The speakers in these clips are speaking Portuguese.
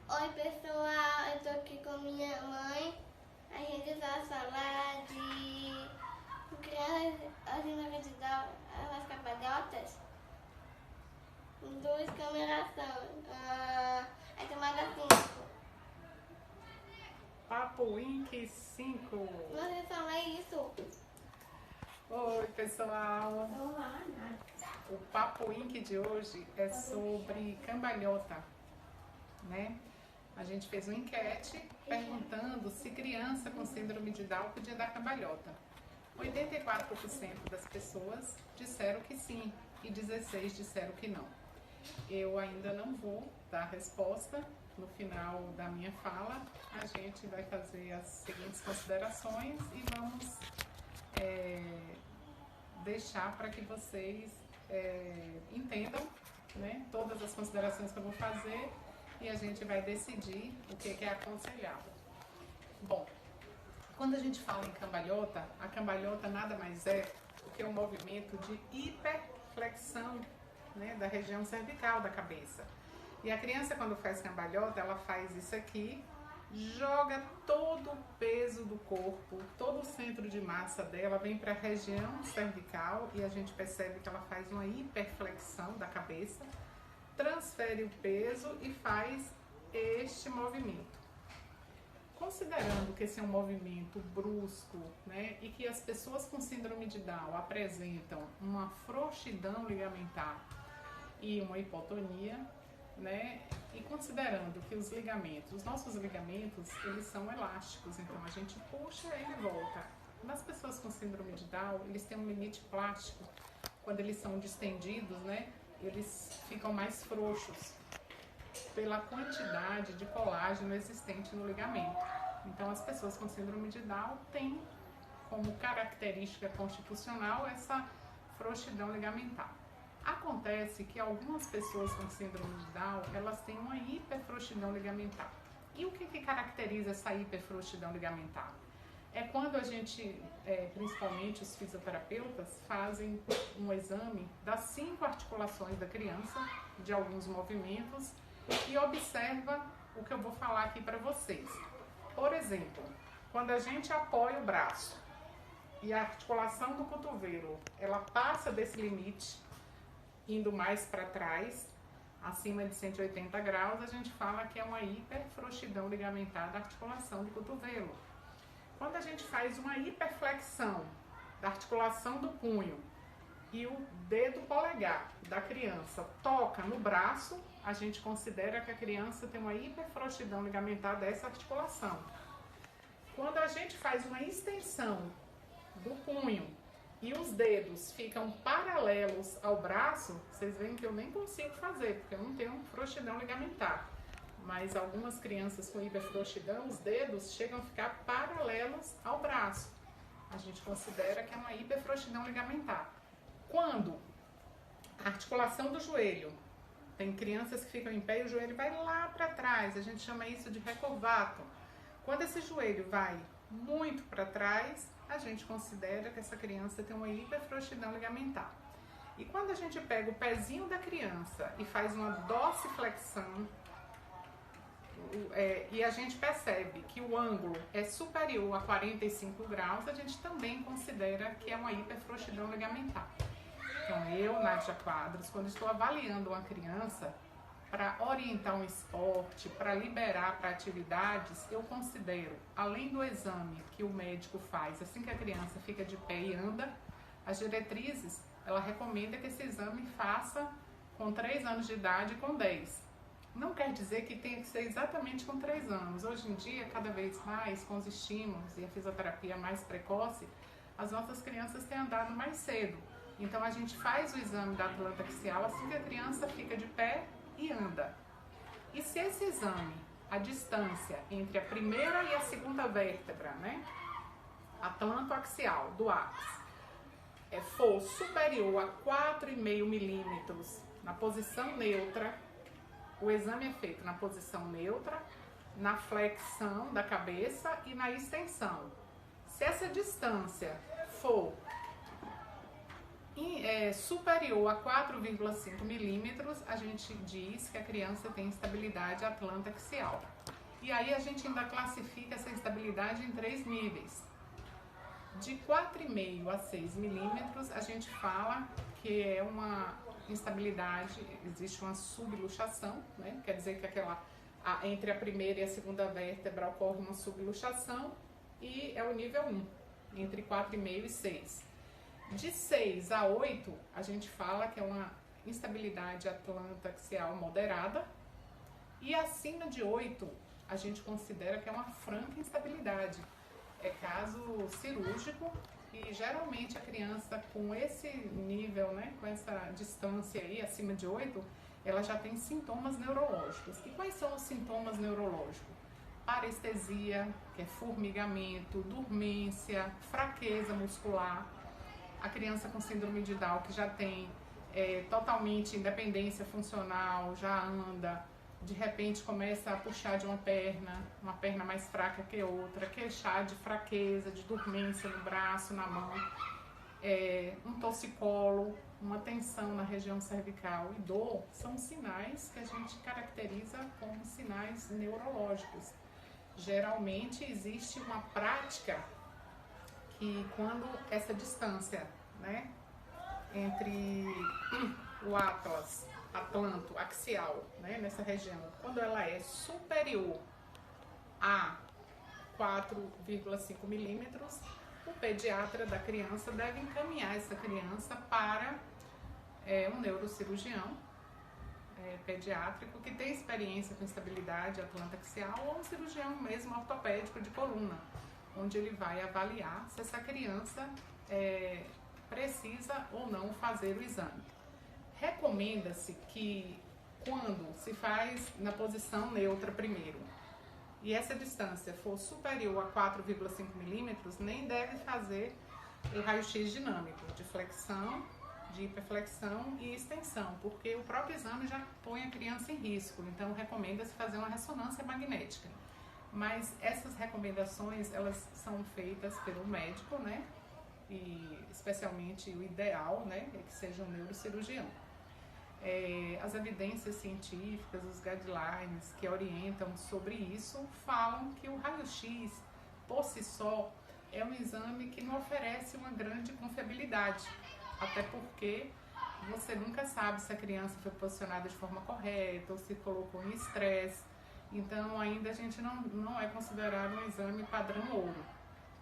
Oi pessoal, eu tô aqui com minha mãe. A gente vai falar de crianças síndrome de Down, as cambalhotas. Duas câmeras a camada 5. Papo Inc 5. Você fala isso? Oi pessoal, o Papo Inc de hoje é sobre cambalhota, né? A gente fez uma enquete perguntando se criança com síndrome de Down podia dar cambalhota. 84% das pessoas disseram que sim e 16% disseram que não. Eu ainda não vou dar resposta. No final da minha fala, a gente vai fazer as seguintes considerações e vamos deixar para que vocês entendam, né, todas as considerações que eu vou fazer e a gente vai decidir o que é aconselhável. Bom, quando a gente fala em cambalhota, a cambalhota nada mais é do que um movimento de hiperflexão, né, da região cervical da cabeça. E a criança, quando faz cambalhota, ela faz isso aqui, joga todo o peso do corpo, todo o centro de massa dela vem para a região cervical e a gente percebe que ela faz uma hiperflexão da cabeça, transfere o peso e faz este movimento. Considerando que esse é um movimento brusco, né, e que as pessoas com síndrome de Down apresentam uma frouxidão ligamentar e uma hipotonia, né, e considerando que os nossos ligamentos, eles são elásticos, então a gente puxa e ele volta. Nas pessoas com síndrome de Down, eles têm um limite plástico, quando eles são distendidos, né, eles ficam mais frouxos pela quantidade de colágeno existente no ligamento. Então as pessoas com síndrome de Down têm como característica constitucional essa frouxidão ligamentar. Acontece que algumas pessoas com síndrome de Down, elas têm uma hiperfrouxidão ligamentar. E o que caracteriza essa hiperfrouxidão ligamentar? É quando a gente, principalmente os fisioterapeutas, fazem um exame das 5 articulações da criança, de alguns movimentos, e observa o que eu vou falar aqui para vocês. Por exemplo, quando a gente apoia o braço e a articulação do cotovelo, ela passa desse limite, indo mais para trás, acima de 180 graus, a gente fala que é uma hiperfrouxidão ligamentar da articulação do cotovelo. Quando a gente faz uma hiperflexão da articulação do punho e o dedo polegar da criança toca no braço, a gente considera que a criança tem uma hiperfrouxidão ligamentar dessa articulação. Quando a gente faz uma extensão do punho e os dedos ficam paralelos ao braço, vocês veem que eu nem consigo fazer, porque eu não tenho frouxidão ligamentar. Mas algumas crianças com hiperfrouxidão, os dedos chegam a ficar paralelos ao braço. A gente considera que é uma hiperfrouxidão ligamentar. Quando a articulação do joelho, tem crianças que ficam em pé e o joelho vai lá para trás, a gente chama isso de recurvato. Quando esse joelho vai muito para trás, a gente considera que essa criança tem uma hiperfrouxidão ligamentar. E quando a gente pega o pezinho da criança e faz uma dorsiflexão, e a gente percebe que o ângulo é superior a 45 graus, a gente também considera que é uma hiperfrouxidão ligamentar. Então eu, Nádia Quadros, quando estou avaliando uma criança para orientar um esporte, para liberar para atividades, eu considero, além do exame que o médico faz assim que a criança fica de pé e anda, as diretrizes, ela recomenda que esse exame faça com 3 anos de idade e com 10. Não quer dizer que tenha que ser exatamente com 3 anos. Hoje em dia, cada vez mais, com os estímulos e a fisioterapia mais precoce, as nossas crianças têm andado mais cedo. Então a gente faz o exame da atlanta axial assim que a criança fica de pé e anda. E se esse exame, a distância entre a primeira e a segunda vértebra, né, atlanto-axial do ápice, for superior a 4,5 milímetros na posição neutra, o exame é feito na posição neutra, na flexão da cabeça e na extensão. Se essa distância for Superior a 4,5 milímetros, a gente diz que a criança tem instabilidade atlanto-axial. E aí a gente ainda classifica essa instabilidade em 3 níveis. De 4,5 a 6 milímetros, a gente fala que é uma instabilidade, existe uma subluxação, né? Quer dizer que entre a primeira e a segunda vértebra ocorre uma subluxação, e é o nível 1, entre 4,5 e 6. De 6 a 8, a gente fala que é uma instabilidade atlanto-axial moderada, e acima de 8, a gente considera que é uma franca instabilidade. É caso cirúrgico, e geralmente a criança com esse nível, né, com essa distância aí, acima de 8, ela já tem sintomas neurológicos. E quais são os sintomas neurológicos? Parestesia, que é formigamento, dormência, fraqueza muscular. A criança com síndrome de Down, que já tem totalmente independência funcional, já anda, de repente começa a puxar de uma perna mais fraca que outra, queixar de fraqueza, de dormência no braço, na mão, um torcicolo, uma tensão na região cervical e dor, são sinais que a gente caracteriza como sinais neurológicos. Geralmente existe uma prática que, quando essa distância, né, entre o atlanto axial, né, nessa região, quando ela é superior a 4,5 milímetros, o pediatra da criança deve encaminhar essa criança para um neurocirurgião pediátrico que tem experiência com estabilidade atlanto-axial, ou um cirurgião mesmo ortopédico de coluna, onde ele vai avaliar se essa criança precisa ou não fazer o exame. Recomenda-se que, quando se faz na posição neutra primeiro, e essa distância for superior a 4,5 milímetros, nem deve fazer o raio-x dinâmico de flexão, de hiperflexão e extensão, porque o próprio exame já põe a criança em risco. Então recomenda-se fazer uma ressonância magnética. Mas essas recomendações, elas são feitas pelo médico, né? E especialmente o ideal, né, é que seja um neurocirurgião. As evidências científicas, os guidelines que orientam sobre isso, falam que o raio-x, por si só, é um exame que não oferece uma grande confiabilidade, até porque você nunca sabe se a criança foi posicionada de forma correta ou se colocou em estresse. Então ainda a gente não é considerado um exame padrão ouro.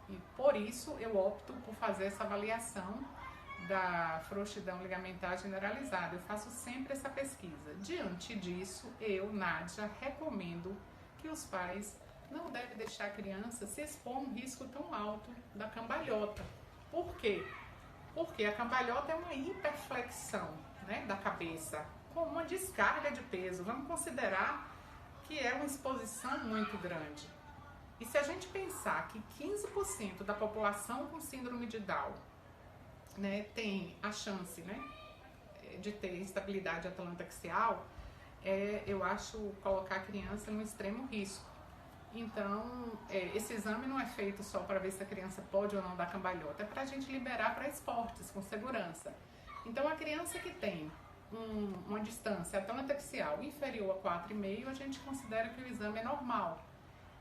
E por isso eu opto por fazer essa avaliação da frouxidão ligamentar generalizada. Eu faço sempre essa pesquisa. Diante disso, eu, Nádia, recomendo que os pais não devem deixar a criança se expor a um risco tão alto da cambalhota. Por quê? Porque a cambalhota é uma hiperflexão, né, da cabeça, com uma descarga de peso. Vamos considerar que é uma exposição muito grande. E se a gente pensar que 15% da população com síndrome de Down, né, tem a chance, né, de ter instabilidade atlanto-axial, eu acho colocar a criança no extremo risco. Então, esse exame não é feito só para ver se a criança pode ou não dar cambalhota, é para a gente liberar para esportes com segurança. Então, a criança que tem uma distância atlanto-axial inferior a 4,5, a gente considera que o exame é normal.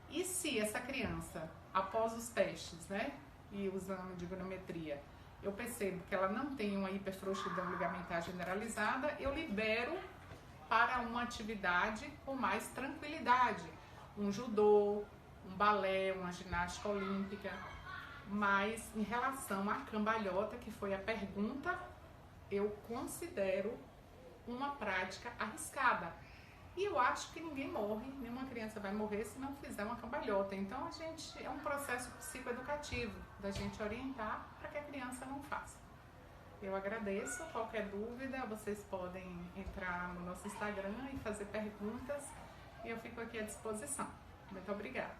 E se essa criança, após os testes, né, e o exame de goniometria, eu percebo que ela não tem uma hiperfrouxidão ligamentar generalizada, eu libero para uma atividade com mais tranquilidade, um judô, um balé, uma ginástica olímpica. Mas em relação à cambalhota, que foi a pergunta, eu considero uma prática arriscada. E eu acho que ninguém morre, nenhuma criança vai morrer se não fizer uma cambalhota. Então é um processo psicoeducativo da gente orientar para que a criança não faça. Eu agradeço. Qualquer dúvida, vocês podem entrar no nosso Instagram e fazer perguntas, e eu fico aqui à disposição. Muito obrigada.